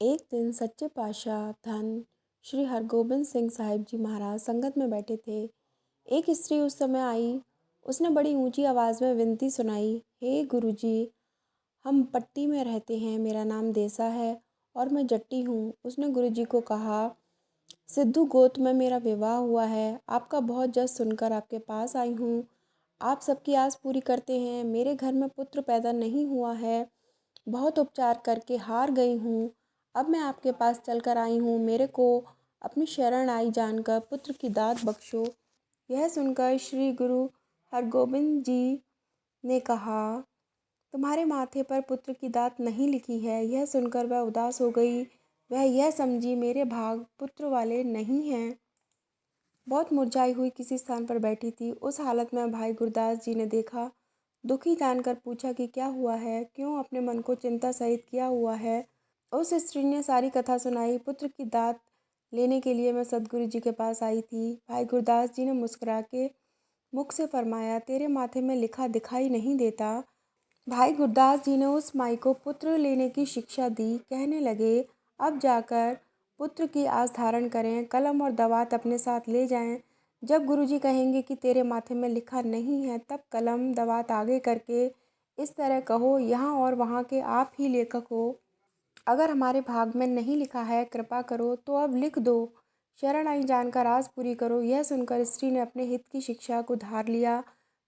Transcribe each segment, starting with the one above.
एक दिन सच्चे पातशाह धन श्री हरगोबिंद सिंह साहिब जी महाराज संगत में बैठे थे। एक स्त्री उस समय आई। उसने बड़ी ऊंची आवाज़ में विनती सुनाई, हे गुरुजी, हम पट्टी में रहते हैं, मेरा नाम देसा है और मैं जट्टी हूँ। उसने गुरुजी को कहा, सिद्धू गोत में मेरा विवाह हुआ है, आपका बहुत जस सुनकर आपके पास आई हूँ। आप सबकी आस पूरी करते हैं। मेरे घर में पुत्र पैदा नहीं हुआ है, बहुत उपचार करके हार गई हूँ। अब मैं आपके पास चलकर आई हूँ, मेरे को अपनी शरण आई जानकर पुत्र की दात बख्शो। यह सुनकर श्री गुरु हरगोबिंद जी ने कहा, तुम्हारे माथे पर पुत्र की दात नहीं लिखी है। यह सुनकर वह उदास हो गई। वह यह समझी मेरे भाग पुत्र वाले नहीं हैं। बहुत मुरझाई हुई किसी स्थान पर बैठी थी। उस हालत में भाई गुरदास जी ने देखा। दुखी जानकर पूछा कि क्या हुआ है, क्यों अपने मन को चिंता सहित किया हुआ है। उस स्त्री ने सारी कथा सुनाई। पुत्र की दात लेने के लिए मैं सदगुरु जी के पास आई थी। भाई गुरदास जी ने मुस्कुरा के मुख से फरमाया, तेरे माथे में लिखा दिखाई नहीं देता। भाई गुरदास जी ने उस माई को पुत्र लेने की शिक्षा दी। कहने लगे, अब जाकर पुत्र की आस धारण करें, कलम और दवात अपने साथ ले जाएं। जब गुरुजी कहेंगे कि तेरे माथे में लिखा नहीं है, तब कलम दवात आगे करके इस तरह कहो, यहाँ और वहाँ के आप ही लेखक हो। अगर हमारे भाग में नहीं लिखा है, कृपा करो तो अब लिख दो। शरण आई जानकर आस पूरी करो। यह सुनकर स्त्री ने अपने हित की शिक्षा को धार लिया।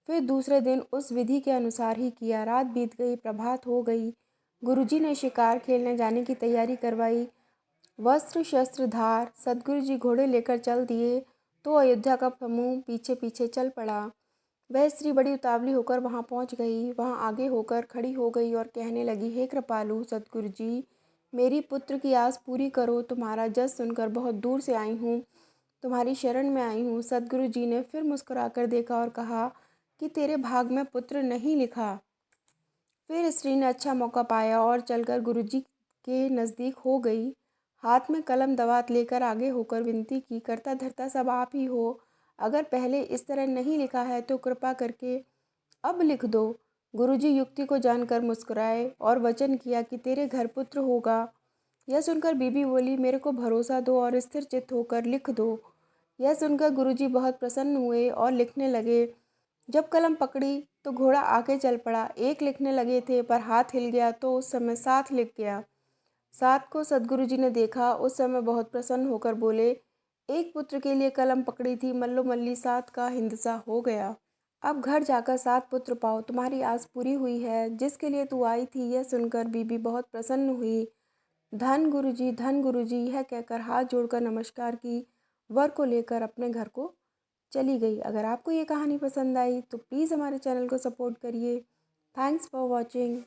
फिर दूसरे दिन उस विधि के अनुसार ही किया। रात बीत गई, प्रभात हो गई। गुरुजी ने शिकार खेलने जाने की तैयारी करवाई। वस्त्र शस्त्र धार सदगुरु जी घोड़े लेकर चल दिए तो अयोध्या का समूह पीछे पीछे चल पड़ा। वह स्त्री बड़ी उतावली होकर वहां पहुंच गई। वहां आगे होकर खड़ी हो गई और कहने लगी, हे कृपालु सदगुरु जी, मेरी पुत्र की आस पूरी करो। तुम्हारा जस सुनकर बहुत दूर से आई हूँ, तुम्हारी शरण में आई हूँ। सदगुरु जी ने फिर मुस्कुराकर देखा और कहा कि तेरे भाग में पुत्र नहीं लिखा। फिर स्त्री ने अच्छा मौका पाया और चलकर गुरुजी के नज़दीक हो गई। हाथ में कलम दवात लेकर आगे होकर विनती की, करता धरता सब आप ही हो। अगर पहले इस तरह नहीं लिखा है तो कृपा करके अब लिख दो। गुरुजी युक्ति को जानकर मुस्कुराए और वचन किया कि तेरे घर पुत्र होगा। यह सुनकर बीबी बोली, मेरे को भरोसा दो और स्थिर चित्त होकर लिख दो। यह सुनकर गुरुजी बहुत प्रसन्न हुए और लिखने लगे। जब कलम पकड़ी तो घोड़ा आगे चल पड़ा। एक लिखने लगे थे पर हाथ हिल गया तो उस समय 7 लिख गया। 7 को सदगुरु जी ने देखा। उस समय बहुत प्रसन्न होकर बोले, एक पुत्र के लिए कलम पकड़ी थी, मल्लो मल्ली 7 का हिंदसा हो गया। अब घर जाकर 7 पुत्र पाओ, तुम्हारी आस पूरी हुई है जिसके लिए तू आई थी। यह सुनकर बीबी बहुत प्रसन्न हुई। धन गुरुजी, धन गुरुजी, यह कहकर हाथ जोड़कर नमस्कार की, वर को लेकर अपने घर को चली गई। अगर आपको ये कहानी पसंद आई तो प्लीज़ हमारे चैनल को सपोर्ट करिए। Thanks for watching.